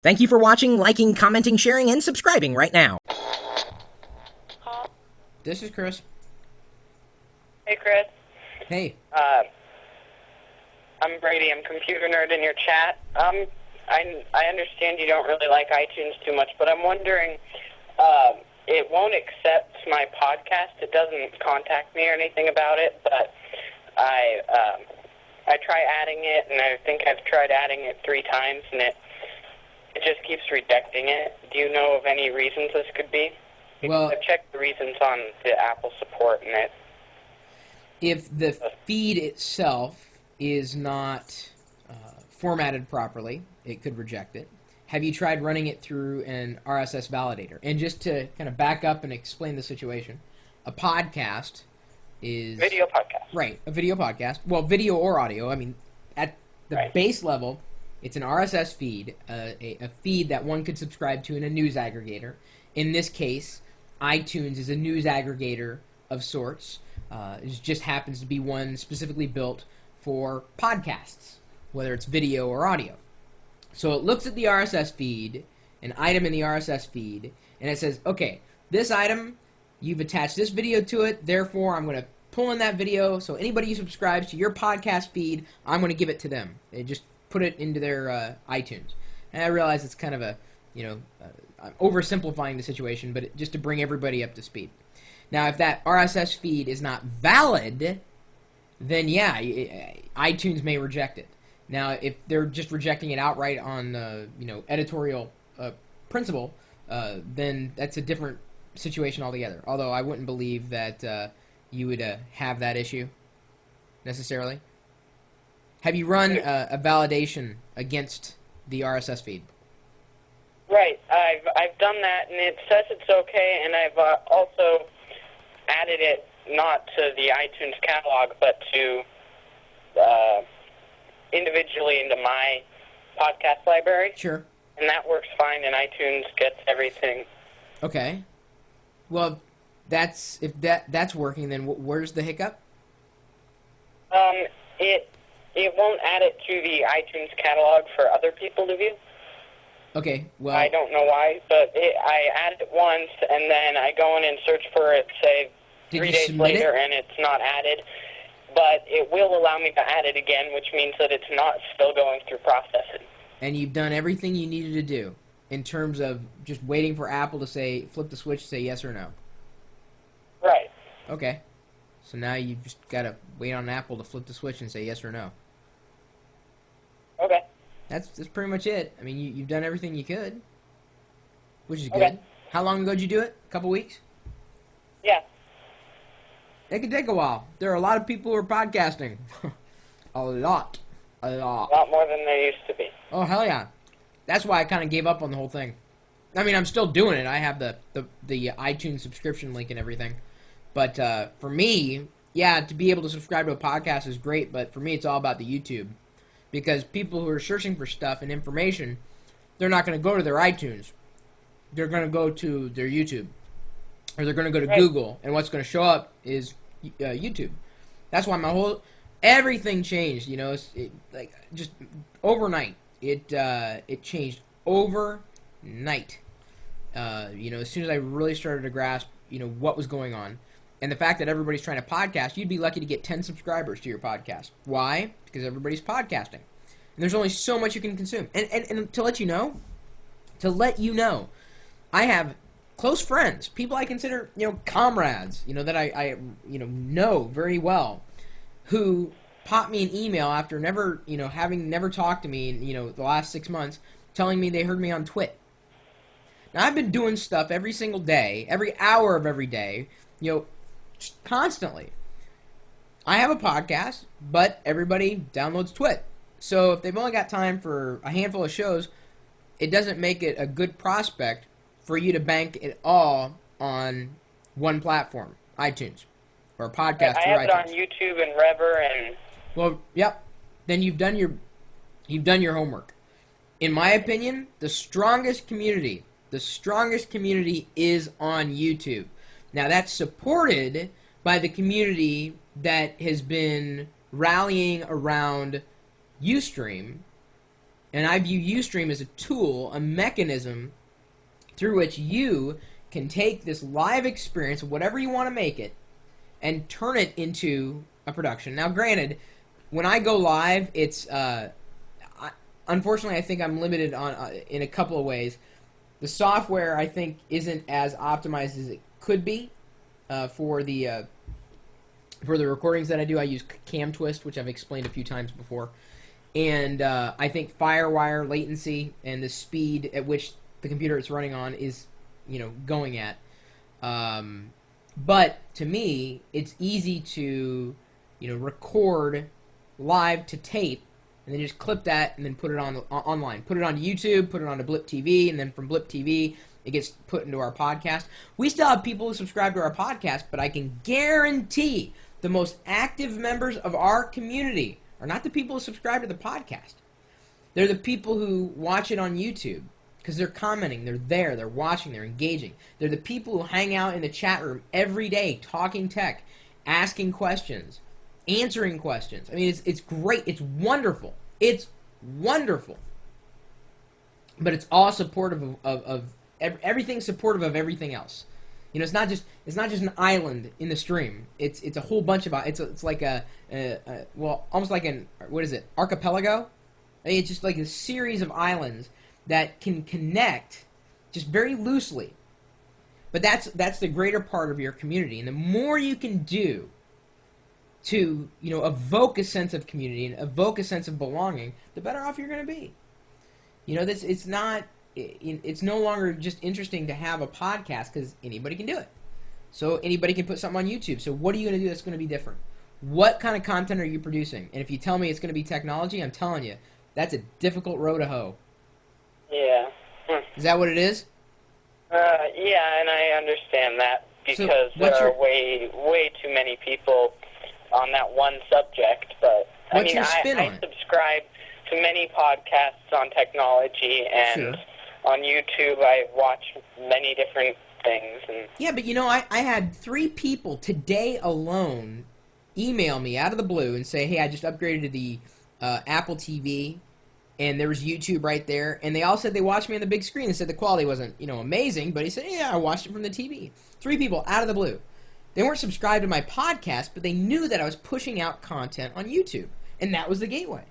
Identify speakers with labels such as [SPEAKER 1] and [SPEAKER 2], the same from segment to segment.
[SPEAKER 1] Thank you for watching, liking, commenting, sharing, and subscribing right now.
[SPEAKER 2] This is Chris.
[SPEAKER 3] Hey, Chris.
[SPEAKER 2] Hey.
[SPEAKER 3] I'm Brady. I'm computer nerd in your chat. I understand you don't really like iTunes too much, but I'm wondering, it won't accept my podcast. It doesn't contact me or anything about it, but I try adding it, and I think I've tried adding it 3 times, and it just keeps rejecting it. Do you know of any reasons this could be? Because I've checked the reasons on the Apple support, and it...
[SPEAKER 2] If the feed itself is not formatted properly, it could reject it. Have you tried running it through an RSS validator? And just to kind of back up and explain the situation, a podcast is...
[SPEAKER 3] Video podcast.
[SPEAKER 2] Right, a video podcast. Well, video or audio. I mean, at the base level, it's an RSS feed, a feed that one could subscribe to in a news aggregator. In this case, iTunes is a news aggregator of sorts. It just happens to be one specifically built for podcasts, whether it's video or audio. So it looks at the RSS feed, an item in the RSS feed, and it says, okay, this item, you've attached this video to it, therefore I'm going to pull in that video, so anybody who subscribes to your podcast feed, I'm going to give it to them. They just put it into their iTunes. And I realize it's kind of a, I'm oversimplifying the situation, but just to bring everybody up to speed. Now, if that RSS feed is not valid, then yeah, iTunes may reject it. Now, if they're just rejecting it outright on, editorial principle, then that's a different situation altogether. Although I wouldn't believe that you would have that issue necessarily. Have you run a validation against the RSS feed?
[SPEAKER 3] Right. I've done that, and it says it's okay, and I've also added it not to the iTunes catalog, but to individually into my podcast library.
[SPEAKER 2] Sure.
[SPEAKER 3] And that works fine, and iTunes gets everything.
[SPEAKER 2] Okay. Well, if that's working, then where's the hiccup?
[SPEAKER 3] It won't add it to the iTunes catalog for other people to view.
[SPEAKER 2] Okay, well...
[SPEAKER 3] I don't know why, but I added it once, and then I go in and search for it, say, 3 days later, and it's not added. But it will allow me to add it again, which means that it's not still going through processing.
[SPEAKER 2] And you've done everything you needed to do in terms of just waiting for Apple to flip the switch, say yes or no.
[SPEAKER 3] Right.
[SPEAKER 2] Okay. So now you just got to wait on Apple to flip the switch and say yes or no.
[SPEAKER 3] Okay.
[SPEAKER 2] That's pretty much it. I mean, you've done everything you could, which is good.
[SPEAKER 3] Okay.
[SPEAKER 2] How long ago did you do it? A couple weeks?
[SPEAKER 3] Yeah.
[SPEAKER 2] It could take a while. There are a lot of people who are podcasting. A lot.
[SPEAKER 3] A lot more than there used to be.
[SPEAKER 2] Oh, hell yeah. That's why I kind of gave up on the whole thing. I mean, I'm still doing it. I have the iTunes subscription link and everything. But for me, yeah, to be able to subscribe to a podcast is great, but for me it's all about the YouTube. Because people who are searching for stuff and information, they're not going to go to their iTunes. They're going to go to their YouTube. Or they're going to go to Google, and what's going to show up is YouTube. That's why everything changed, just overnight. It changed overnight. As soon as I really started to grasp, what was going on. And the fact that everybody's trying to podcast, you'd be lucky to get 10 subscribers to your podcast. Why? Because everybody's podcasting. And there's only so much you can consume. And to let you know, I have close friends, people I consider, comrades, that I know very well, who pop me an email after having never talked to me in, the last 6 months, telling me they heard me on Twit. Now, I've been doing stuff every single day, every hour of every day, constantly. I have a podcast, but everybody downloads Twit. So if they've only got time for a handful of shows, it doesn't make it a good prospect for you to bank it all on one platform, iTunes, or a podcast through iTunes.
[SPEAKER 3] I have it on YouTube and Rever and...
[SPEAKER 2] Well, yep. Then you've done your homework. In my opinion, the strongest community is on YouTube. Now, that's supported by the community that has been rallying around Ustream And I view Ustream as a tool, a mechanism through which you can take this live experience, whatever you want to make it, and turn it into a production. Now, granted, when I go live, it's unfortunately I think I'm limited on in a couple of ways. The software I think isn't as optimized as it could be for the recordings that I do. I use CamTwist, which I've explained a few times before, and I think FireWire latency and the speed at which the computer it's running on is, going at. But to me, it's easy to, record live to tape, and then just clip that and then put it on online. Put it on YouTube, put it onto Blip TV, and then from Blip TV, it gets put into our podcast. We still have people who subscribe to our podcast, but I can guarantee the most active members of our community are not the people who subscribe to the podcast. They're the people who watch it on YouTube. Because they're commenting, they're watching, they're engaging. They're the people who hang out in the chat room every day, talking tech, asking questions, answering questions. I mean, it's great. It's wonderful. It's wonderful. But it's all supportive of everything, supportive of everything else. It's not just an island in the stream. It's a whole bunch of it's like almost like an archipelago. I mean, it's just like a series of islands that can connect just very loosely. But that's the greater part of your community. And the more you can do to, evoke a sense of community and evoke a sense of belonging, the better off you're going to be. It's no longer just interesting to have a podcast because anybody can do it. So anybody can put something on YouTube. So what are you going to do that's going to be different? What kind of content are you producing? And if you tell me it's going to be technology, I'm telling you, that's a difficult row to hoe.
[SPEAKER 3] Yeah.
[SPEAKER 2] Is that what it is?
[SPEAKER 3] Yeah, and I understand that because there are way too many people on that one subject. But I subscribe to many podcasts on technology, and on YouTube I watch many different things. And
[SPEAKER 2] yeah, but I had 3 people today alone email me out of the blue and say, hey, I just upgraded to the Apple TV. And there was YouTube right there, and they all said they watched me on the big screen. They said the quality wasn't, amazing, but he said, yeah, I watched it from the TV. 3 people out of the blue. They weren't subscribed to my podcast, but they knew that I was pushing out content on YouTube, and that was the gateway.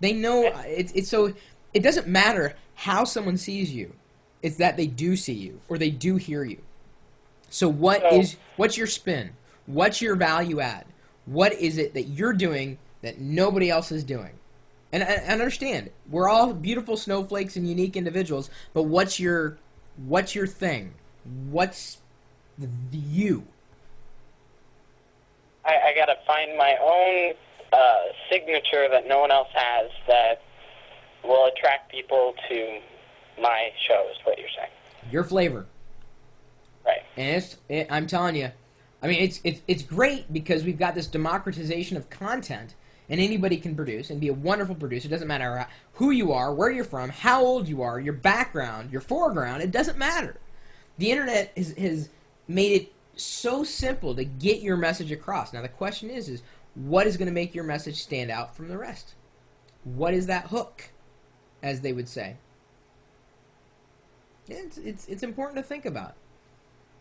[SPEAKER 2] They know it's so it doesn't matter how someone sees you; it's that they do see you or they do hear you. So what's your spin? What's your value add? What is it that you're doing that nobody else is doing? And I understand, we're all beautiful snowflakes and unique individuals, but what's your thing? What's you?
[SPEAKER 3] I gotta find my own signature that no one else has that will attract people to my show, is what you're saying.
[SPEAKER 2] Your flavor.
[SPEAKER 3] Right.
[SPEAKER 2] And I'm telling you, I mean, it's great because we've got this democratization of content. And anybody can produce and be a wonderful producer. It doesn't matter who you are, where you're from, how old you are, your background, your foreground. It doesn't matter. The internet has made it so simple to get your message across. Now the question is what is going to make your message stand out from the rest? What is that hook, as they would say? It's important to think about.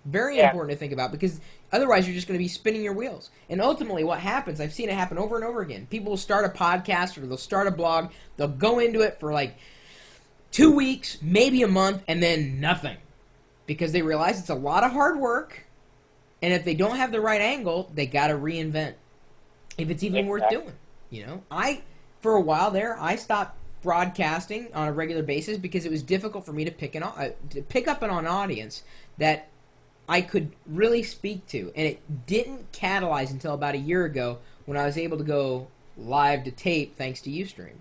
[SPEAKER 2] Very important to think about, because otherwise you're just going to be spinning your wheels. And ultimately what happens, I've seen it happen over and over again. People will start a podcast or they'll start a blog. They'll go into it for like 2 weeks, maybe a month, and then nothing. Because they realize it's a lot of hard work, and if they don't have the right angle, they got to reinvent. If it's even worth doing. For a while there, I stopped broadcasting on a regular basis because it was difficult for me to pick up an audience that I could really speak to, and it didn't catalyze until about a year ago when I was able to go live to tape thanks to Ustream.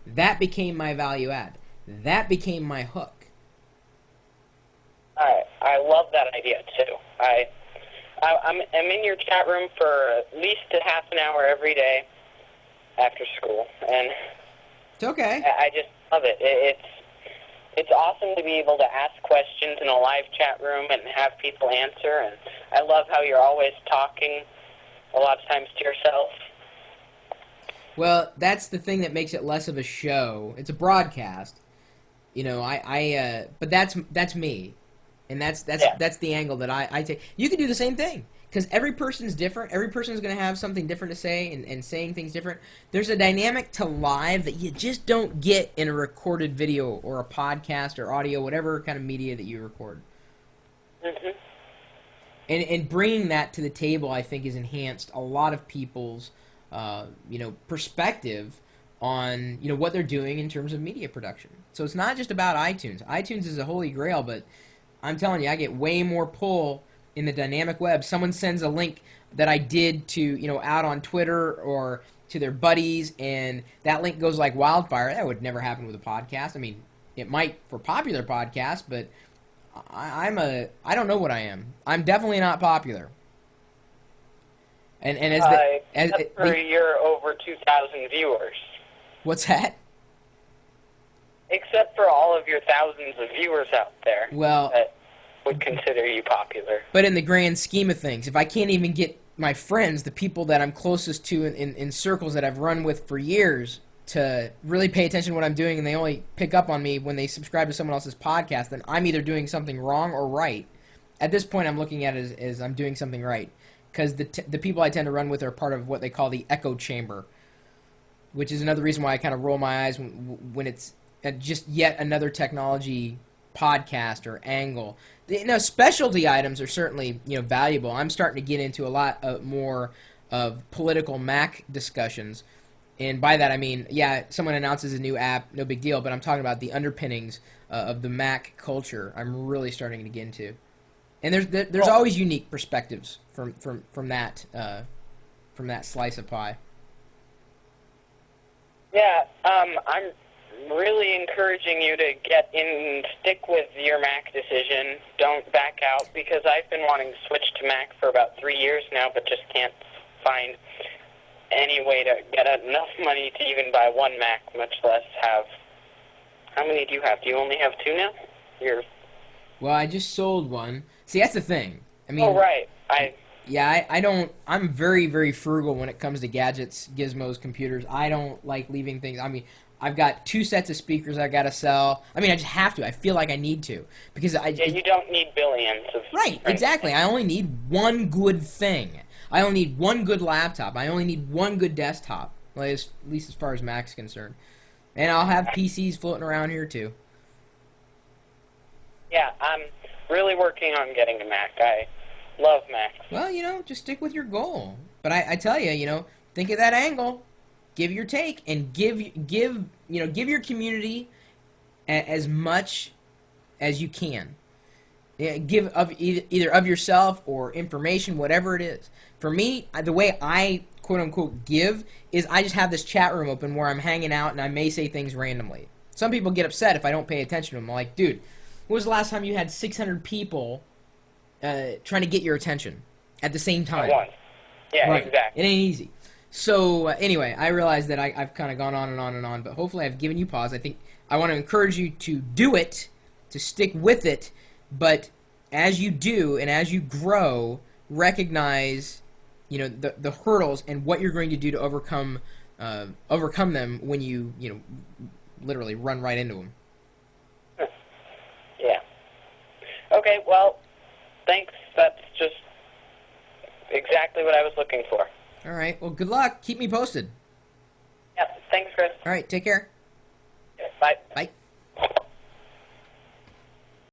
[SPEAKER 2] That became my value add. That became my hook.
[SPEAKER 3] I love that idea too. I'm in your chat room for at least a half an hour every day after school, and
[SPEAKER 2] it's okay.
[SPEAKER 3] I just love it. It's awesome to be able to ask questions in a live chat room and have people answer, and I love how you're always talking a lot of times to yourself.
[SPEAKER 2] Well, that's the thing that makes it less of a show. It's a broadcast. But that's me, and that's the angle that I take. You can do the same thing because every person's different. Every person's going to have something different to say and saying things different. There's a dynamic to live that you just don't get in a recorded video or a podcast or audio, whatever kind of media that you record.
[SPEAKER 3] Mhm.
[SPEAKER 2] And bringing that to the table, I think, has enhanced a lot of people's, perspective on, what they're doing in terms of media production. So it's not just about iTunes. iTunes is a holy grail, but I'm telling you, I get way more pull in the dynamic web. Someone sends a link that I did to, out on Twitter or to their buddies, and that link goes like wildfire. That would never happen with a podcast. I mean, it might for popular podcasts, but I don't know what I am. I'm definitely not popular. And
[SPEAKER 3] except for your over 2,000 viewers.
[SPEAKER 2] What's that?
[SPEAKER 3] Except for all of your thousands of viewers out there.
[SPEAKER 2] Well,
[SPEAKER 3] that would consider you popular.
[SPEAKER 2] But in the grand scheme of things, if I can't even get my friends, the people that I'm closest to in circles that I've run with for years, to really pay attention to what I'm doing, and they only pick up on me when they subscribe to someone else's podcast, then I'm either doing something wrong or right. At this point, I'm looking at it as I'm doing something right, because the people I tend to run with are part of what they call the echo chamber, which is another reason why I kind of roll my eyes when it's just yet another technology podcast or angle. Specialty items are certainly valuable. I'm starting to get into a lot more of political Mac discussions. And by that I mean, yeah, someone announces a new app, no big deal, but I'm talking about the underpinnings of the Mac culture. I'm really starting to get into, and there's always unique perspectives from that slice of pie.
[SPEAKER 3] Yeah, I'm really encouraging you to get in and stick with your Mac decision. Don't back out, because I've been wanting to switch to Mac for about 3 years now, but just can't find any way to get enough money to even buy one Mac, much less have... How many do you have? Do you only have 2 now?
[SPEAKER 2] Well, I just sold one. See, that's the thing. I mean...
[SPEAKER 3] Oh, right.
[SPEAKER 2] I don't... I'm very, very frugal when it comes to gadgets, gizmos, computers. I don't like leaving things... I mean, I've got 2 sets of speakers I got to sell. I mean, I just have to. I feel like I need to. Because
[SPEAKER 3] you don't need billions of...
[SPEAKER 2] Right, exactly. I only need one good thing. I only need one good laptop. I only need one good desktop, at least as far as Mac's concerned. And I'll have PCs floating around here, too.
[SPEAKER 3] Yeah, I'm really working on getting a Mac. I love Macs.
[SPEAKER 2] Well, just stick with your goal. But I tell you, think of that angle. Give your take, and give your community as much as you can. Give of either of yourself or information, whatever it is. For me, the way I quote-unquote give is I just have this chat room open where I'm hanging out, and I may say things randomly. Some people get upset if I don't pay attention to them. I'm like, dude, when was the last time you had 600 people trying to get your attention at the same time?
[SPEAKER 3] At once. Yeah,
[SPEAKER 2] right.
[SPEAKER 3] Exactly.
[SPEAKER 2] It ain't easy. So anyway, I realize that I've kind of gone on and on and on, but hopefully I've given you pause. I think I want to encourage you to do it, to stick with it, but as you do and as you grow, recognize the hurdles and what you're going to do to overcome them when you literally run right into them.
[SPEAKER 3] Yeah. Okay, well, thanks. That's just exactly what I was looking for.
[SPEAKER 2] All right. Well, good luck. Keep me posted.
[SPEAKER 3] Yeah, thanks, Chris.
[SPEAKER 2] All right. Take care.
[SPEAKER 3] Bye.
[SPEAKER 2] Bye.